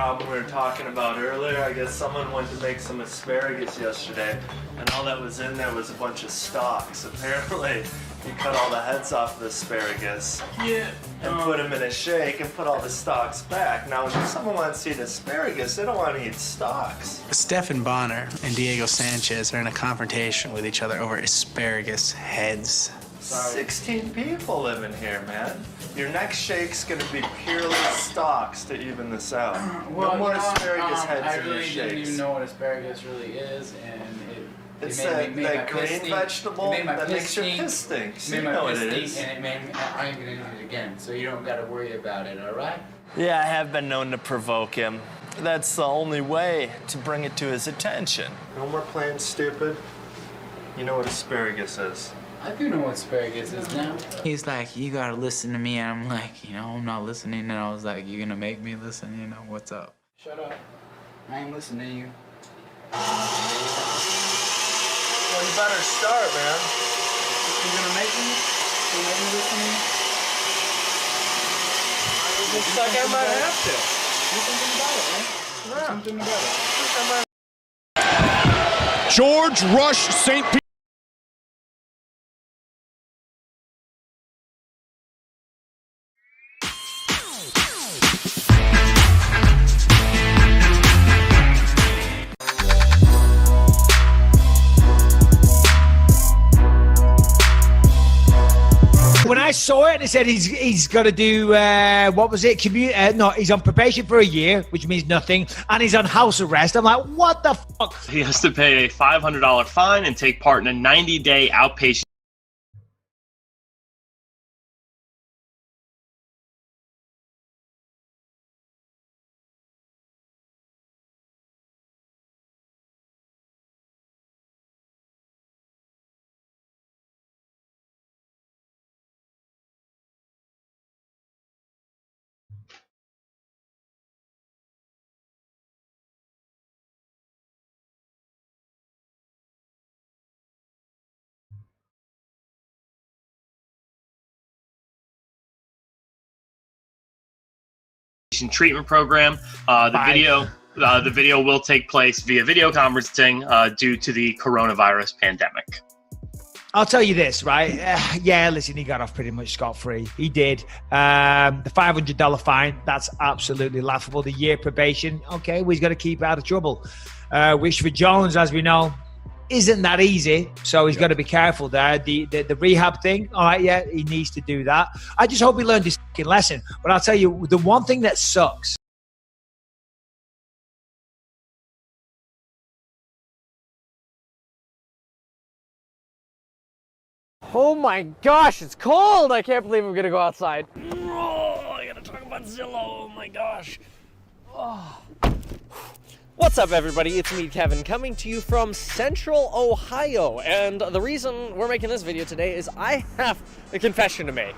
problem we were talking about earlier. I guess someone went to make some asparagus yesterday, and all that was in there was a bunch of stalks. Apparently, you cut all the heads off the asparagus and put them in a shake and put all the stalks back. Now, if someone wants to eat asparagus, they don't want to eat stalks. Stefan Bonner and Diego Sanchez are in a confrontation with each other over asparagus heads. 16 people live in here, man. Your next shake's gonna be purely stalks to even this out. Well, no more asparagus heads I in your really shakes. didn't even know what asparagus really is, and It's made that my piss green stink. vegetable It made my that piss makes your stink. piss stink. So Made you my know what piss it stink, is. and it made me, I ain't gonna do it again, so you don't gotta worry about it, alright? Yeah, I have been known to provoke him. That's the only way to bring it to his attention. No more playing stupid. You know what asparagus is. I do know what asparagus is now. He's like, you gotta listen to me, and I'm like, you know, I'm not listening, and I was like, you gonna make me listen, you know, what's up? Shut up. I ain't listening to you. Well, you better start, man. You gonna make me? You gonna make me listen to you? Looks like I might have to. Do something about it, man. Do something about it. George Rush St. Peter. When I saw it, they said he's got to do, what was it? No, he's on probation for a year, which means nothing, and he's on house arrest. I'm like, what the fuck? He has to pay a $500 fine and take part in a 90-day outpatient treatment program. The video will take place via video conferencing due to the coronavirus pandemic. I'll tell you this, right? Yeah, listen, he got off pretty much scot-free. He did. The $500 fine, that's absolutely laughable. The year probation, okay, well, he's got to keep out of trouble. Which for Jones, as we know, isn't that easy. So he's got to be careful there. The rehab thing, all right, yeah, he needs to do that. I just hope he learned his fucking lesson. But I'll tell you, the one thing that sucks, oh my gosh, it's cold! I can't believe I'm gonna go outside. Oh, I gotta talk about Zillow, oh my gosh. Oh. What's up, everybody? It's me, Kevin, coming to you from Central Ohio. And the reason we're making this video today is I have a confession to make.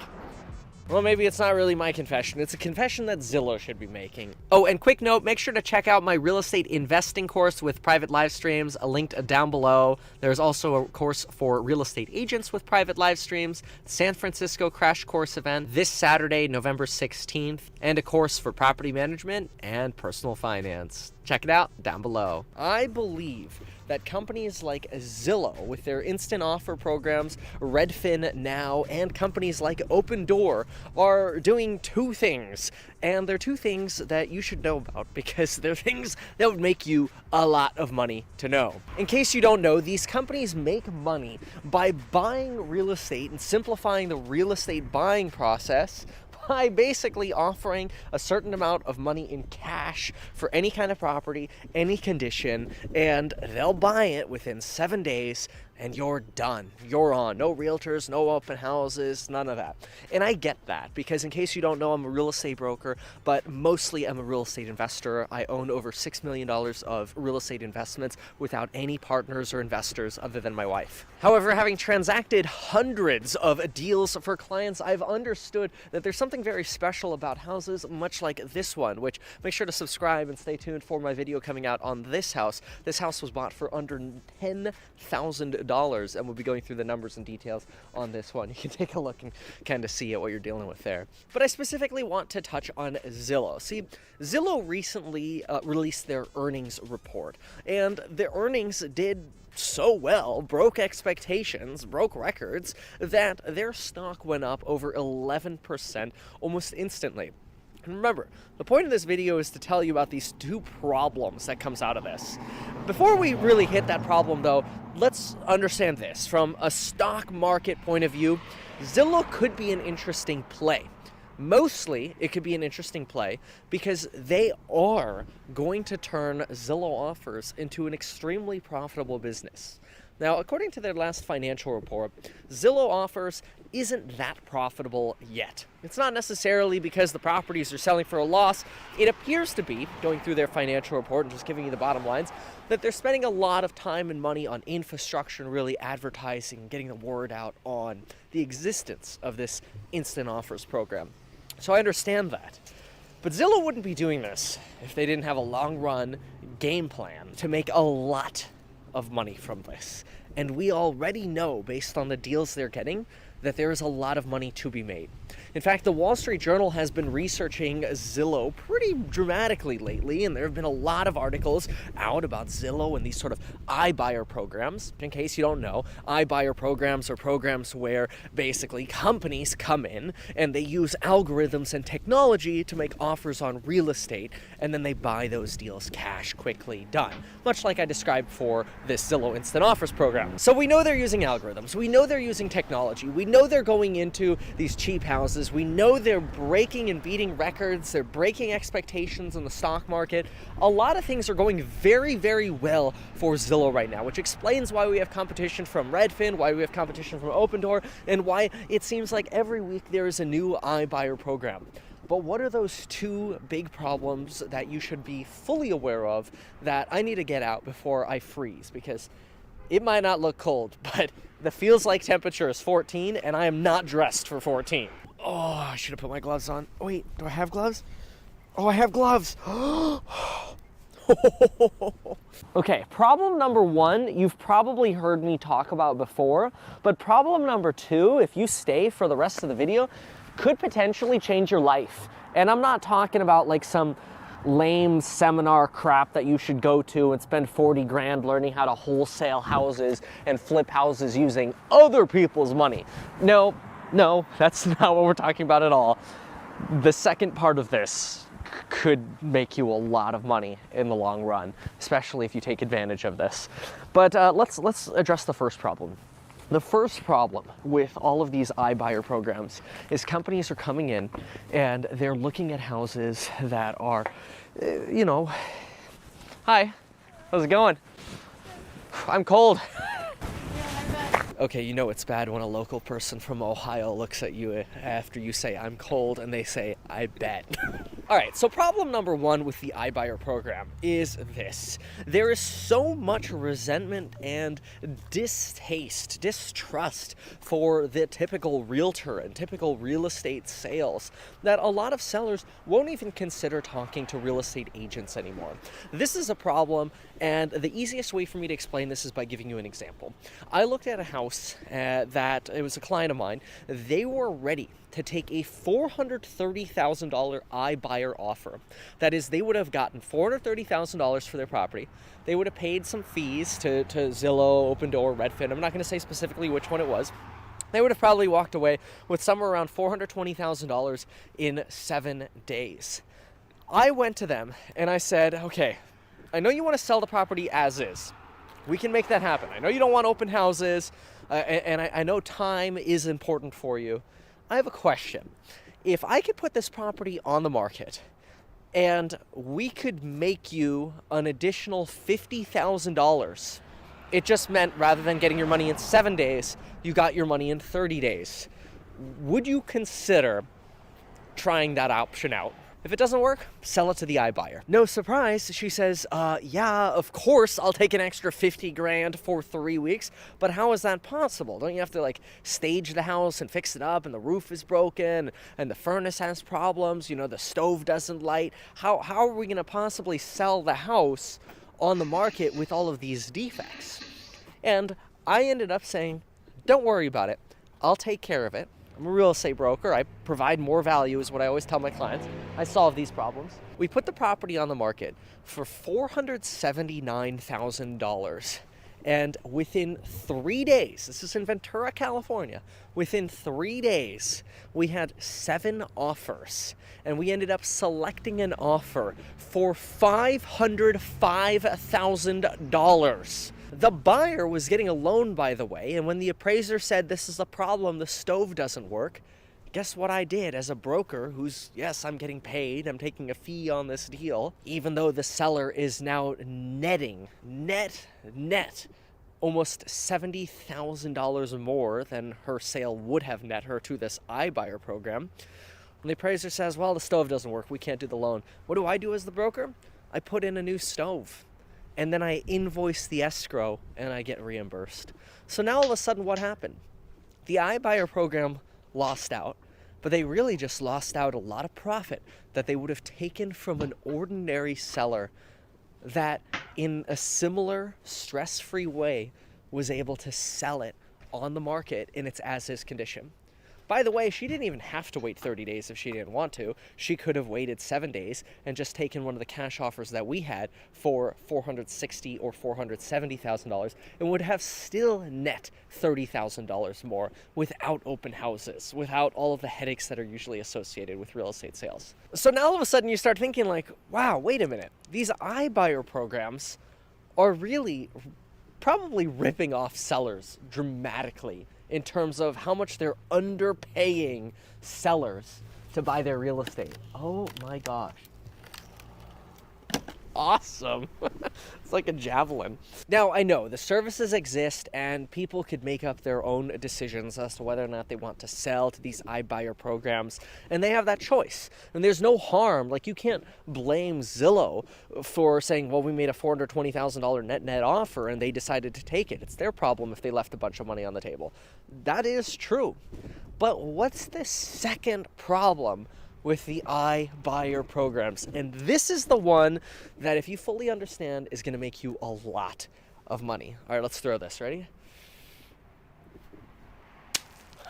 Well, maybe it's not really my confession. It's a confession that Zillow should be making. Oh, and quick note, make sure to check out my real estate investing course with private live streams, linked down below. There's also a course for real estate agents with private live streams, San Francisco Crash Course event this Saturday, November 16th, and a course for property management and personal finance. Check it out down below. I believe that companies like Zillow, with their instant offer programs, Redfin Now, and companies like Open Door are doing two things. And they're two things that you should know about because they're things that would make you a lot of money to know. In case you don't know, these companies make money by buying real estate and simplifying the real estate buying process by basically offering a certain amount of money in cash for any kind of property, any condition, and they'll buy it within 7 days and you're done. You're on. No realtors, no open houses, none of that. And I get that because in case you don't know, I'm a real estate broker, but mostly I'm a real estate investor. I own over $6 million of real estate investments without any partners or investors other than my wife. However, having transacted hundreds of deals for clients, I've understood that there's something very special about houses, much like this one, which make sure to subscribe and stay tuned for my video coming out on this house. This house was bought for under $10,000 and we'll be going through the numbers and details on this one. You can take a look and kind of see what you're dealing with there. But I specifically want to touch on Zillow. See, Zillow recently released their earnings report, and the earnings did so well, broke expectations, broke records, that their stock went up over 11% almost instantly. And remember, the point of this video is to tell you about these two problems that comes out of this. Before we really hit that problem though, let's understand this. From a stock market point of view, Zillow could be an interesting play. Mostly, it could be an interesting play because they are going to turn Zillow Offers into an extremely profitable business. Now, according to their last financial report, Zillow Offers isn't that profitable yet. It's not necessarily because the properties are selling for a loss. It appears to be, going through their financial report and just giving you the bottom lines, that they're spending a lot of time and money on infrastructure and really advertising and getting the word out on the existence of this instant offers program. So I understand that. But Zillow wouldn't be doing this if they didn't have a long-run game plan to make a lot of money from this. And we already know, based on the deals they're getting, that there is a lot of money to be made. In fact, the Wall Street Journal has been researching Zillow pretty dramatically lately, and there have been a lot of articles out about Zillow and these sort of iBuyer programs. In case you don't know, iBuyer programs are programs where basically companies come in and they use algorithms and technology to make offers on real estate, and then they buy those deals cash quickly done, much like I described for this Zillow Instant Offers program. So we know they're using algorithms, we know they're using technology, we know they're going into these cheap houses, we know they're breaking and beating records, they're breaking expectations in the stock market. A lot of things are going very, very well for Zillow right now, which explains why we have competition from Redfin, why we have competition from Opendoor, and why it seems like every week there is a new iBuyer program. But what are those two big problems that you should be fully aware of that I need to get out before I freeze? Because it might not look cold, but the feels like temperature is 14, and I am not dressed for 14. Oh, I should have put my gloves on. Oh, wait, do I have gloves? Oh, I have gloves. Okay, problem number one, you've probably heard me talk about before, but problem number two, if you stay for the rest of the video, could potentially change your life. And I'm not talking about like some lame seminar crap that you should go to and spend 40 grand learning how to wholesale houses and flip houses using other people's money. No, that's not what we're talking about at all. The second part of this could make you a lot of money in the long run, especially if you take advantage of this. But let's address the first problem. The first problem with all of these iBuyer programs is companies are coming in and they're looking at houses that are, hi, how's it going? I'm cold. Okay, you know it's bad when a local person from Ohio looks at you after you say, I'm cold, and they say, I bet. All right, so problem number one with the iBuyer program is this. There is so much resentment and distrust for the typical realtor and typical real estate sales that a lot of sellers won't even consider talking to real estate agents anymore. This is a problem, and the easiest way for me to explain this is by giving you an example. I looked at a house that it was a client of mine. They were ready to take a $430,000 iBuyer offer. That is, they would have gotten $430,000 for their property. They would have paid some fees to Zillow, Opendoor, Redfin. I'm not going to say specifically which one it was. They would have probably walked away with somewhere around $420,000 in 7 days. I went to them and I said, okay, I know you want to sell the property as is. We can make that happen. I know you don't want open houses, and I know time is important for you. I have a question. If I could put this property on the market and we could make you an additional $50,000, it just meant rather than getting your money in 7 days, you got your money in 30 days. Would you consider trying that option out? If it doesn't work, sell it to the iBuyer. No surprise, she says, yeah, of course, I'll take an extra 50 grand for 3 weeks, but how is that possible? Don't you have to like stage the house and fix it up, and the roof is broken, and the furnace has problems, the stove doesn't light? How are we gonna possibly sell the house on the market with all of these defects? And I ended up saying, don't worry about it. I'll take care of it. I'm a real estate broker. I provide more value is what I always tell my clients. I solve these problems. We put the property on the market for $479,000. And within 3 days, this is in Ventura, California, within 3 days, we had 7 offers. And we ended up selecting an offer for $505,000. The buyer was getting a loan, by the way, and when the appraiser said this is a problem, the stove doesn't work, guess what I did as a broker who's, yes, I'm getting paid, I'm taking a fee on this deal, even though the seller is now netting, net, almost $70,000 more than her sale would have net her to this iBuyer program. And the appraiser says, well, the stove doesn't work, we can't do the loan. What do I do as the broker? I put in a new stove. And then I invoice the escrow and I get reimbursed. So now all of a sudden what happened? The iBuyer program lost out, but they really just lost out a lot of profit that they would have taken from an ordinary seller that in a similar stress-free way was able to sell it on the market in its as-is condition. By the way, she didn't even have to wait 30 days if she didn't want to. She could have waited 7 days and just taken one of the cash offers that we had for $460,000 or $470,000 and would have still net $30,000 more without open houses, without all of the headaches that are usually associated with real estate sales. So now all of a sudden you start thinking like, wow, wait a minute. These iBuyer programs are really probably ripping off sellers dramatically in terms of how much they're underpaying sellers to buy their real estate. Oh my gosh. Awesome. It's like a javelin. Now, I know the services exist and people could make up their own decisions as to whether or not they want to sell to these iBuyer programs, and they have that choice. And there's no harm. Like, you can't blame Zillow for saying, well, we made a $420,000 net offer and they decided to take it. It's their problem if they left a bunch of money on the table. That is true. But what's the second problem with the iBuyer programs? And this is the one that, if you fully understand, is going to make you a lot of money. All right, let's throw this. Ready?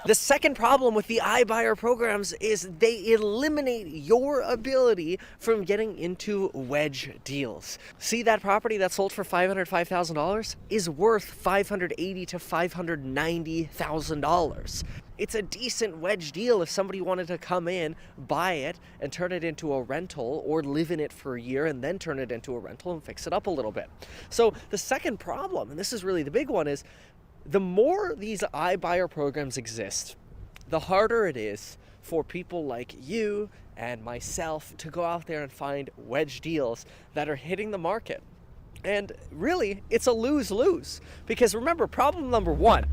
The second problem with the iBuyer programs is they eliminate your ability from getting into wedge deals. See, that property that sold for $505,000 is worth $580,000 to $590,000. It's a decent wedge deal if somebody wanted to come in, buy it, and turn it into a rental, or live in it for a year and then turn it into a rental and fix it up a little bit. So the second problem, and this is really the big one, is the more these iBuyer programs exist, the harder it is for people like you and myself to go out there and find wedge deals that are hitting the market. And really, it's a lose-lose. Because remember, problem number one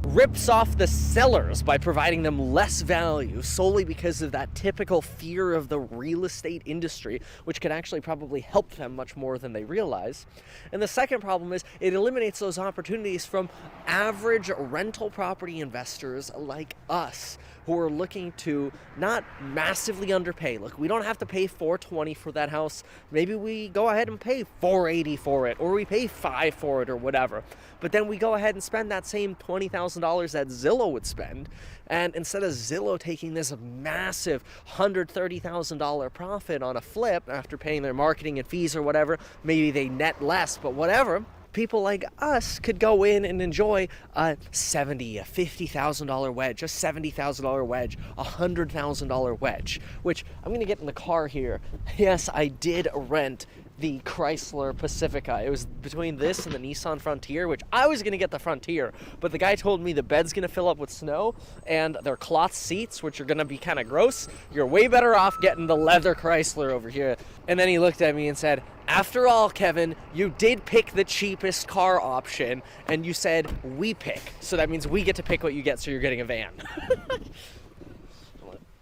rips off the sellers by providing them less value solely because of that typical fear of the real estate industry, which could actually probably help them much more than they realize. And the second problem is it eliminates those opportunities from average rental property investors like us, who are looking to not massively underpay. Look, we don't have to pay $420 for that house. Maybe we go ahead and pay $480 for it, or we pay $5 for it, or whatever. But then we go ahead and spend that same $20,000 that Zillow would spend, and instead of Zillow taking this massive $130,000 profit on a flip after paying their marketing and fees or whatever, maybe they net less, but whatever, people like us could go in and enjoy a $70,000, a $50,000 wedge, a $70,000 wedge, a $100,000 wedge, which I'm going to get in the car here. Yes, I did rent the Chrysler Pacifica. It was between this and the Nissan Frontier, which I was going to get the Frontier, but the guy told me the bed's going to fill up with snow and they're cloth seats, which are going to be kind of gross. You're way better off getting the leather Chrysler over here. And then he looked at me and said, after all, Kevin, you did pick the cheapest car option, and you said we pick. So that means we get to pick what you get, so you're getting a van.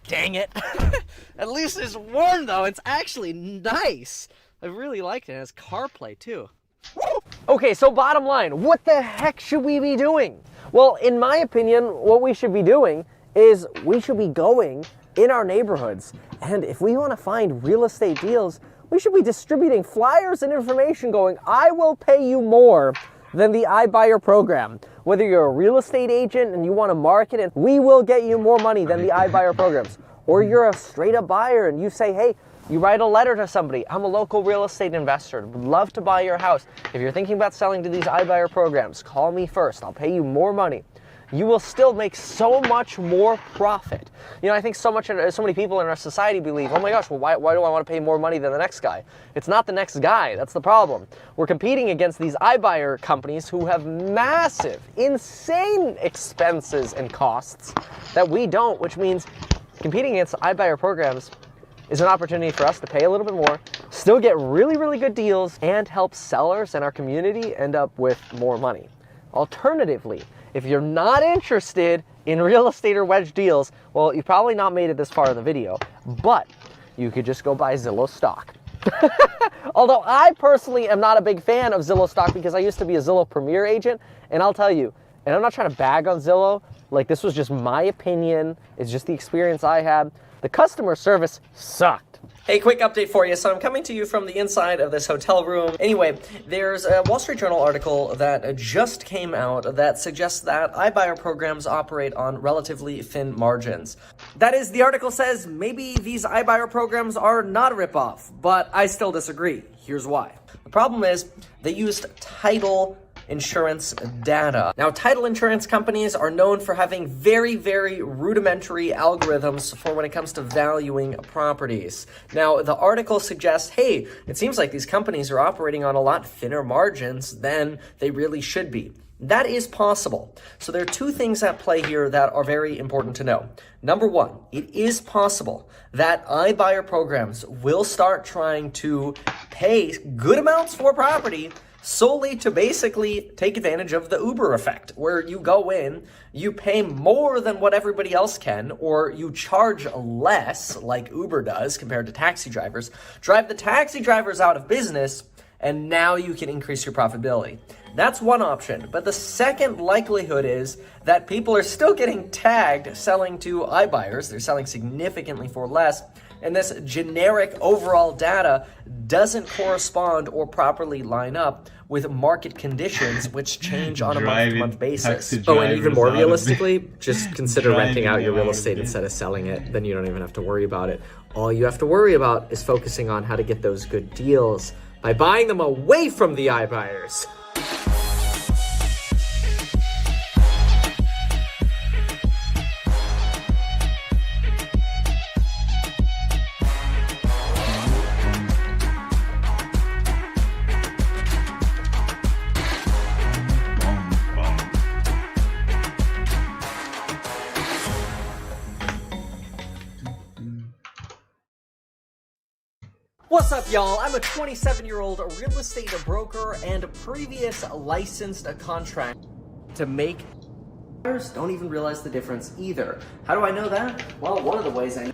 Dang it. At least it's warm, though. It's actually nice. I really liked it. It has CarPlay, too. Okay, so bottom line, what the heck should we be doing? Well, in my opinion, what we should be doing is we should be going in our neighborhoods. And if we want to find real estate deals, we should be distributing flyers and information going, I will pay you more than the iBuyer program. Whether you're a real estate agent and you want to market it, we will get you more money than the iBuyer programs. Or you're a straight up buyer and you say, hey, you write a letter to somebody, I'm a local real estate investor, would love to buy your house. If you're thinking about selling to these iBuyer programs, call me first, I'll pay you more money. You will still make so much more profit. You know, I think so many people in our society believe, oh my gosh, well, why do I want to pay more money than the next guy? It's not the next guy, that's the problem. We're competing against these iBuyer companies who have massive, insane expenses and costs that we don't, which means competing against iBuyer programs is an opportunity for us to pay a little bit more, still get really, really good deals, and help sellers and our community end up with more money. Alternatively, if you're not interested in real estate or wedge deals, well, you've probably not made it this far in the video, but you could just go buy Zillow stock. Although I personally am not a big fan of Zillow stock because I used to be a Zillow Premier agent, and I'll tell you, and I'm not trying to bag on Zillow, like this was just my opinion, it's just the experience I had. The customer service sucked. Hey, quick update for you. So I'm coming to you from the inside of this hotel room. Anyway, there's a Wall Street Journal article that just came out that suggests that iBuyer programs operate on relatively thin margins. That is, the article says maybe these iBuyer programs are not a ripoff, but I still disagree. Here's why. The problem is they used title insurance data. Now, title insurance companies are known for having very, very rudimentary algorithms for when it comes to valuing properties. Now, the article suggests, hey, it seems like these companies are operating on a lot thinner margins than they really should be. That is possible. So there are two things at play here that are very important to know. Number one, it is possible that iBuyer programs will start trying to pay good amounts for property solely to basically take advantage of the Uber effect, where you go in, you pay more than what everybody else can, or you charge less, like Uber does compared to taxi drivers, drive the taxi drivers out of business, and now you can increase your profitability. That's one option, but the second likelihood is that people are still getting tagged selling to iBuyers. They're selling significantly for less, and this generic overall data doesn't correspond or properly line up with market conditions, which change on a month-to-month basis. Oh, and even more realistically, just consider renting out your real estate instead of selling it. Then you don't even have to worry about it. All you have to worry about is focusing on how to get those good deals by buying them away from the iBuyers. What's up, y'all? I'm a 27-year-old real estate broker and a previous licensed contract to make. Don't even realize the difference either. How do I know that? Well, one of the ways I know.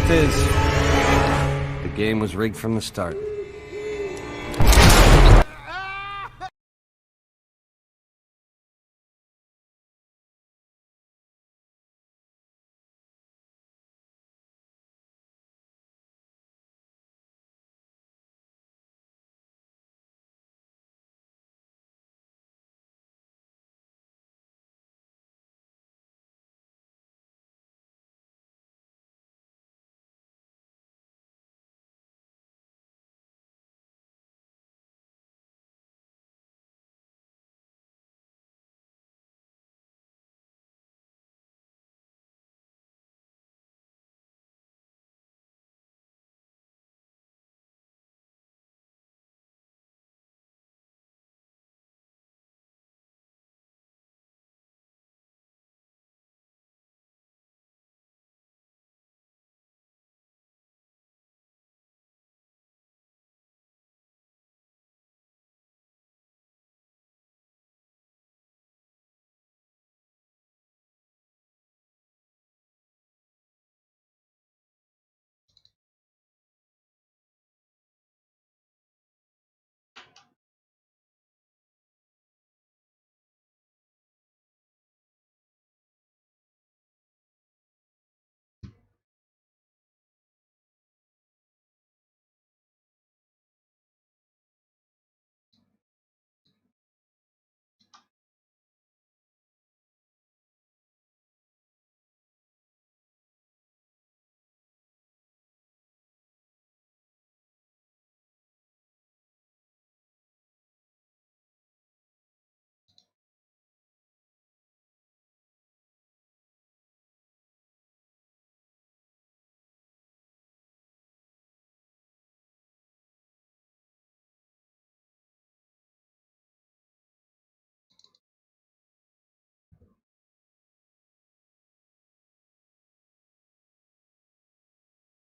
truth is, the game was rigged from the start.